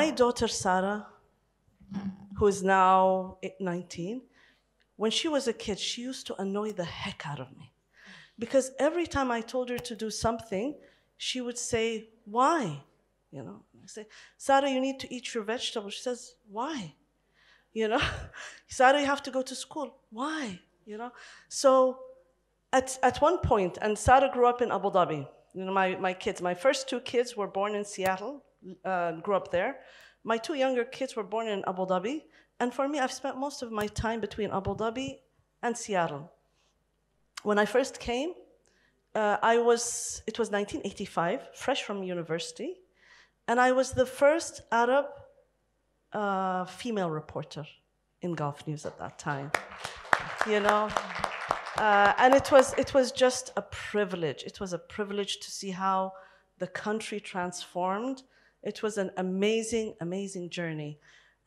My daughter Sarah, who is now 19, when she was a kid, she used to annoy the heck out of me. Because every time I told her to do something, she would say, why? You know, I say, Sarah, you need to eat your vegetables. She says, why? You know, Sarah, you have to go to school. Why? You know, so at one point, and Sarah grew up in Abu Dhabi. You know, my kids, my first two kids were born in Seattle, grew up there. My two younger kids were born in Abu Dhabi. And for me, I've spent most of my time between Abu Dhabi and Seattle. When I first came, it was 1985, fresh from university, and I was the first Arab female reporter in Gulf News at that time. You know, and it was just a privilege. It was a privilege to see how the country transformed. It was an amazing, amazing journey.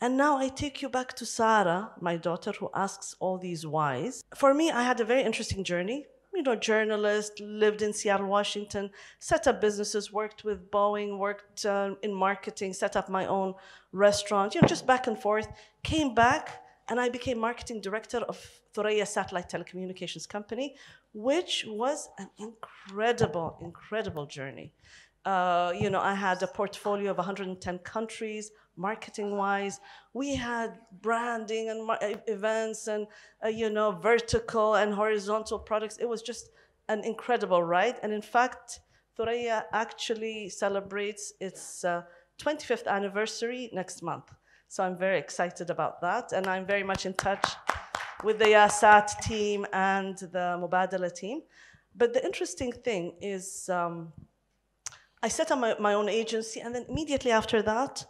And now I take you back to Sarah, my daughter, who asks all these whys. For me, I had a very interesting journey. You know, journalist, lived in Seattle, Washington, set up businesses, worked with Boeing, worked in marketing, set up my own restaurant, you know, just back and forth. Came back, and I became marketing director of Thuraya Satellite Telecommunications Company, which was an incredible, incredible journey. You know, I had a portfolio of 110 countries, marketing-wise. We had branding and events and, you know, vertical and horizontal products. It was just an incredible ride. And in fact, Thuraya actually celebrates its 25th anniversary next month. So I'm very excited about that. And I'm very much in touch with the Yasat team and the Mubadala team. But the interesting thing is, I set up my own agency, and then immediately after that,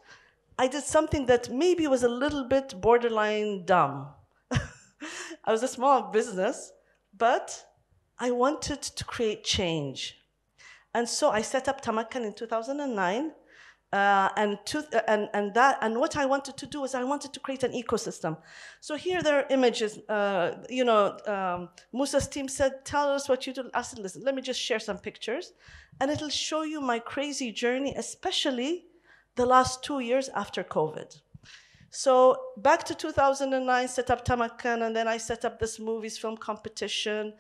I did something that maybe was a little bit borderline dumb. I was a small business, but I wanted to create change. And so I set up Tamakkan in 2009, and what I wanted to do is I wanted to create an ecosystem. So here there are images. You know, Musa's team said, "Tell us what you do." I said, "Listen, let me just share some pictures, and it'll show you my crazy journey, especially the last 2 years after COVID." So back to 2009, set up Tamakkan, and then I set up this movies film competition.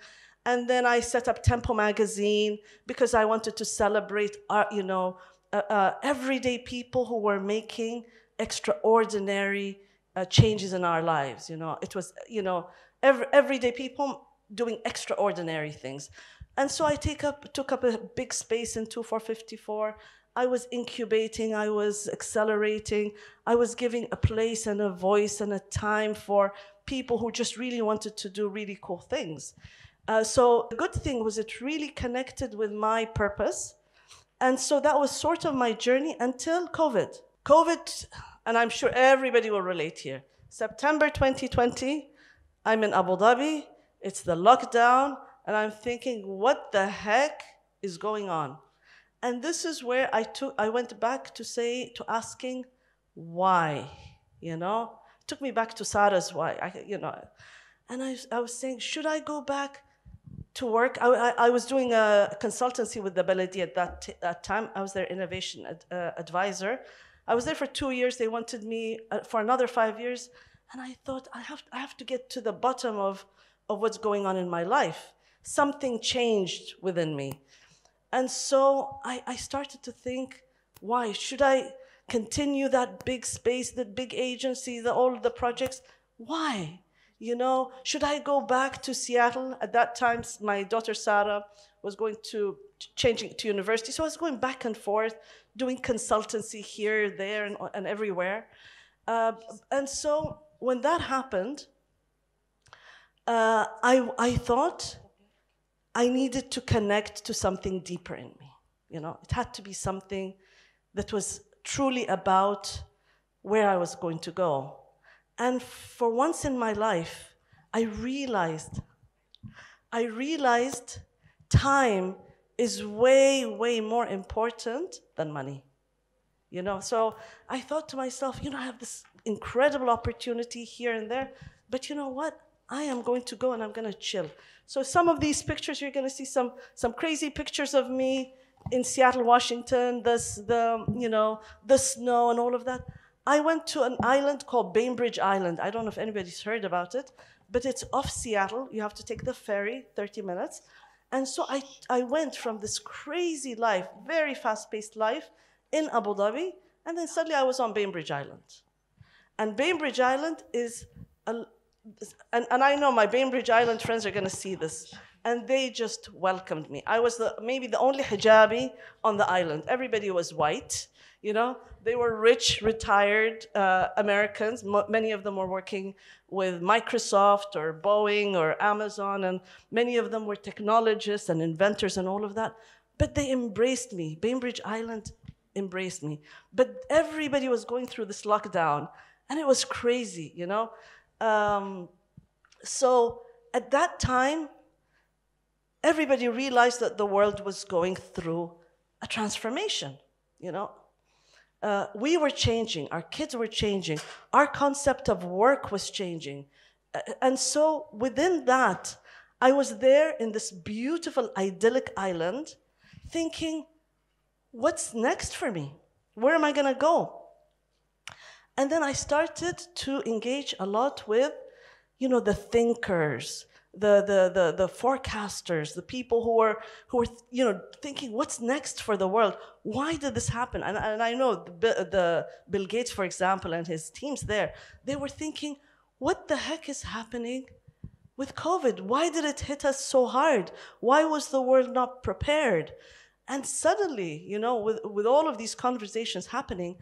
And then I set up Tempo magazine because I wanted to celebrate you know, everyday people who were making extraordinary changes in our lives. You know, it was, you know, everyday people doing extraordinary things. And so I took up a big space in 2454. I was incubating, I was accelerating, I was giving a place and a voice and a time for people who just really wanted to do really cool things. So the good thing was it really connected with my purpose. And so that was sort of my journey until COVID. COVID, and I'm sure everybody will relate here. September 2020, I'm in Abu Dhabi, it's the lockdown, and I'm thinking, what the heck is going on? And this is where I went back to asking why, you know? It took me back to Sarah's why, you know. And I was saying, should I go back to work? I was doing a consultancy with the Baladi at that time. I was their innovation advisor. I was there for 2 years. They wanted me for another 5 years. And I thought, I have to get to the bottom of what's going on in my life. Something changed within me. And so I started to think, why? Should I continue that big space, that big agency, all the projects? Why? You know, should I go back to Seattle? At that time, my daughter Sarah was changing to university. So I was going back and forth, doing consultancy here, there, and everywhere. And so when that happened, I thought I needed to connect to something deeper in me. You know, it had to be something that was truly about where I was going to go. And for once in my life, I realized time is way, way more important than money. You know, so I thought to myself, you know, I have this incredible opportunity here and there, but you know what? I am going to go and I'm going to chill. So some of these pictures, you're going to see some crazy pictures of me in Seattle, Washington, the snow and all of that. I went to an island called Bainbridge Island. I don't know if anybody's heard about it, but it's off Seattle. You have to take the ferry, 30 minutes. And so I went from this crazy life, very fast-paced life in Abu Dhabi, and then suddenly I was on Bainbridge Island. And Bainbridge Island is, and I know my Bainbridge Island friends are gonna see this, and they just welcomed me. I was maybe the only hijabi on the island. Everybody was white, you know? They were rich, retired Americans. Many of them were working with Microsoft or Boeing or Amazon, and many of them were technologists and inventors and all of that. But they embraced me. Bainbridge Island embraced me. But everybody was going through this lockdown, and it was crazy, you know? So at that time, everybody realized that the world was going through a transformation, you know? We were changing, our kids were changing, our concept of work was changing. And so within that, I was there in this beautiful, idyllic island thinking, what's next for me? Where am I gonna go? And then I started to engage a lot with, you know, the thinkers, the forecasters, the people who were you know, thinking, what's next for the world? Why did this happen? And I know the Bill Gates, for example, and his teams there, they were thinking, what the heck is happening with COVID? Why did it hit us so hard? Why was the world not prepared? And suddenly, you know, with all of these conversations happening,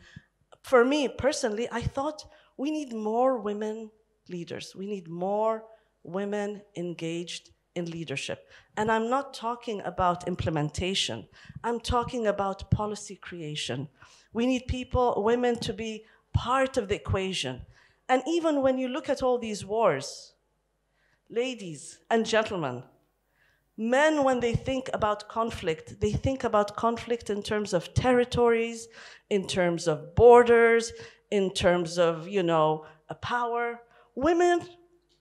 for me personally, I thought we need more women leaders. We need more women engaged in leadership. And I'm not talking about implementation. I'm talking about policy creation. We need women to be part of the equation. And even when you look at all these wars, ladies and gentlemen, men, when they think about conflict, they think about conflict in terms of territories, in terms of borders, in terms of, you know, a power. Women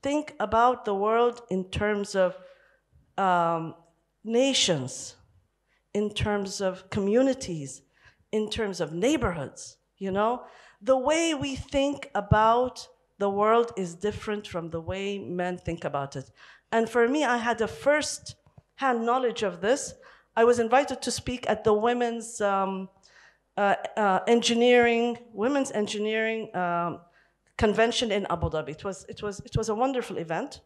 think about the world in terms of nations, in terms of communities, in terms of neighborhoods, you know? The way we think about the world is different from the way men think about it. And for me, I had a first-hand knowledge of this. I was invited to speak at the women's engineering convention in Abu Dhabi. It was a wonderful event.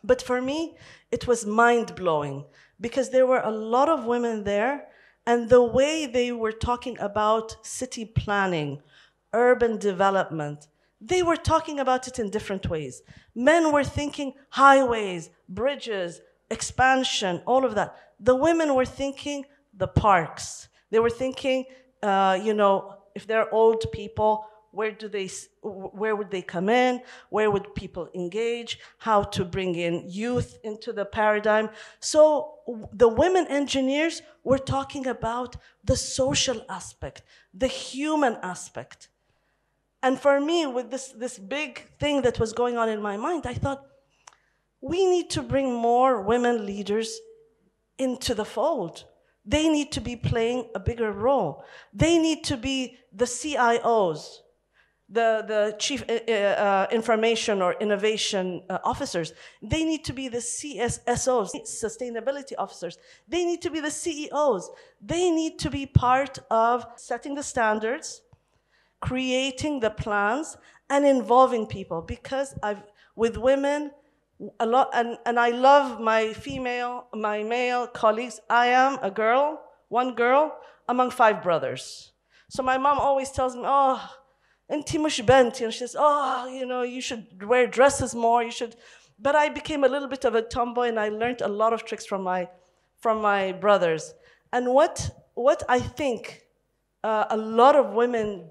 But for me, it was mind-blowing because there were a lot of women there, and the way they were talking about city planning, urban development, they were talking about it in different ways. Men were thinking highways, bridges, expansion, all of that. The women were thinking the parks. They were thinking, you know, if they're old people, where would they come in? Where would people engage? How to bring in youth into the paradigm? So the women engineers were talking about the social aspect, the human aspect. And for me, with this big thing that was going on in my mind, I thought, we need to bring more women leaders into the fold. They need to be playing a bigger role. They need to be the CIOs, the chief information or innovation officers. They need to be the CSSOs, sustainability officers. They need to be the CEOs. They need to be part of setting the standards, creating the plans, and involving people. Because with women, a lot, and I love my male colleagues. I am a girl, one girl, among 5 brothers. So my mom always tells me, oh, inti mush bent, and she says, oh, you know, you should wear dresses more, you should. But I became a little bit of a tomboy, and I learned a lot of tricks from my brothers. And what I think a lot of women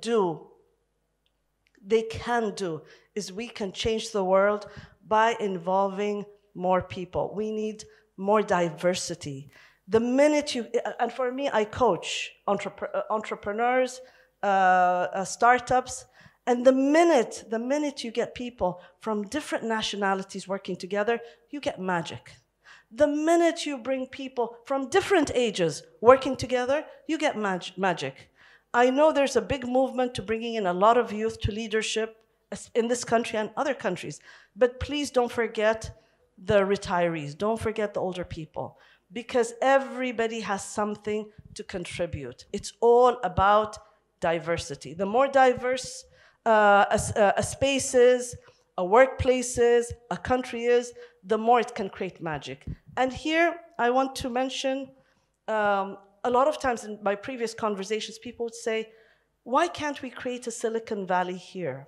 they can do, is we can change the world by involving more people. We need more diversity. The minute and for me, I coach entrepreneurs, startups, and the minute you get people from different nationalities working together, you get magic. The minute you bring people from different ages working together, you get magic. I know there's a big movement to bringing in a lot of youth to leadership in this country and other countries. But please don't forget the retirees. Don't forget the older people, because everybody has something to contribute. It's all about diversity. The more diverse a space is, a workplace is, a country is, the more it can create magic. And here I want to mention, a lot of times in my previous conversations, people would say, why can't we create a Silicon Valley here?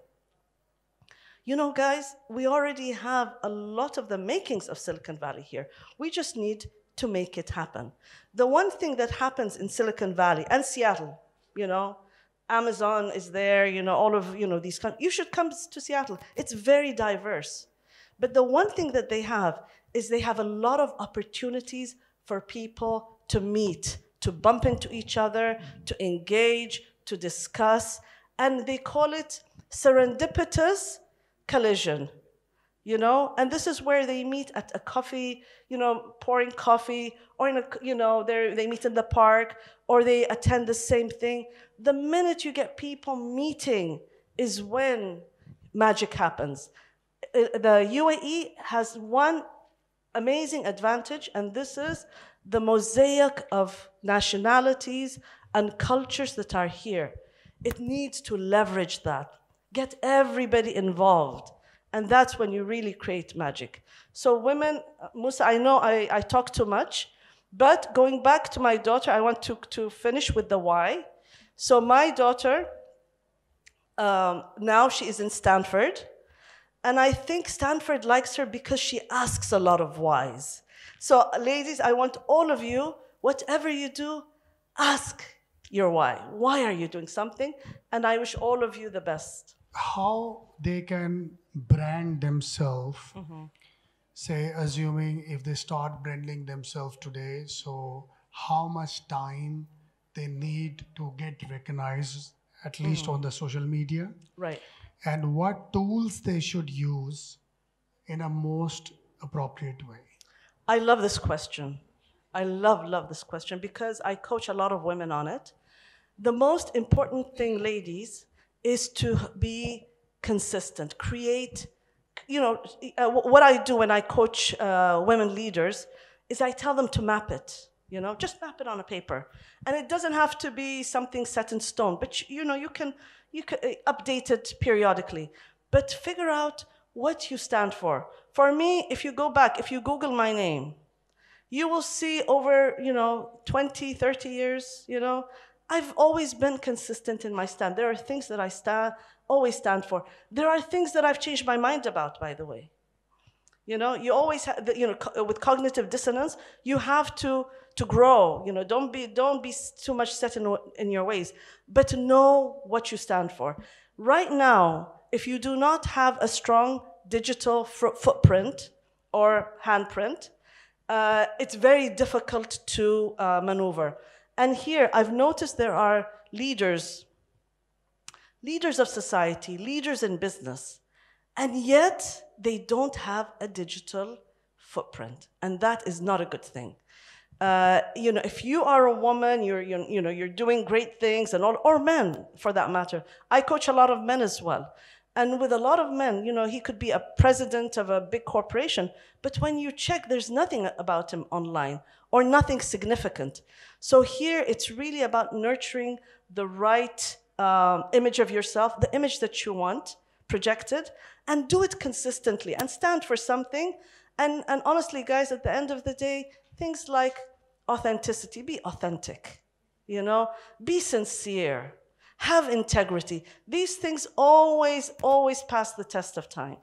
You know, guys, we already have a lot of the makings of Silicon Valley here. We just need to make it happen. The one thing that happens in Silicon Valley and Seattle, you know, Amazon is there, you know, all of, you know, these countries. You should come to Seattle. It's very diverse. But the one thing that they have is they have a lot of opportunities for people to meet, to bump into each other, to engage, to discuss, and they call it serendipitous collision, you know? And this is where they meet at a coffee, you know, pouring coffee, or in a, you know, they meet in the park, or they attend the same thing. The minute you get people meeting is when magic happens. The UAE has one amazing advantage, and this is the mosaic of nationalities and cultures that are here. It needs to leverage that, get everybody involved, and that's when you really create magic. So women, Musa, I know I talk too much, but going back to my daughter, I want to finish with the why. So my daughter, now she is in Stanford, and I think Stanford likes her because she asks a lot of whys. So ladies, I want all of you, whatever you do, ask your why. Why are you doing something? And I wish all of you the best. How they can brand themselves, say, assuming if they start branding themselves today, so how much time they need to get recognized, at least on the social media? Right. And what tools they should use in a most appropriate way? I love this question. I love this question because I coach a lot of women on it. The most important thing, ladies, is to be consistent. Create, you know, what I do when I coach women leaders is I tell them to map it, you know, just map it on a paper. And it doesn't have to be something set in stone, but you know, you can update it periodically. But figure out what you stand for. For me, if you go back, if you Google my name, you will see over, you know, 20, 30 years, you know, I've always been consistent in my stand. There are things that I always stand for. There are things that I've changed my mind about, by the way. You know, you always have, you know, with cognitive dissonance, you have to grow. You know, don't be too much set in your ways, but know what you stand for. Right now, if you do not have a strong digital footprint or handprint, it's very difficult to maneuver. And here, I've noticed there are leaders of society, leaders in business, and yet they don't have a digital footprint, and that is not a good thing. You know, if you are a woman, you're doing great things, and all, or men for that matter. I coach a lot of men as well, and with a lot of men, you know, he could be a president of a big corporation, but when you check, there's nothing about him online or nothing significant. So here, it's really about nurturing the right image of yourself, the image that you want projected, and do it consistently and stand for something. And honestly, guys, at the end of the day, things like authenticity, be authentic, you know, be sincere, have integrity. These things always pass the test of time.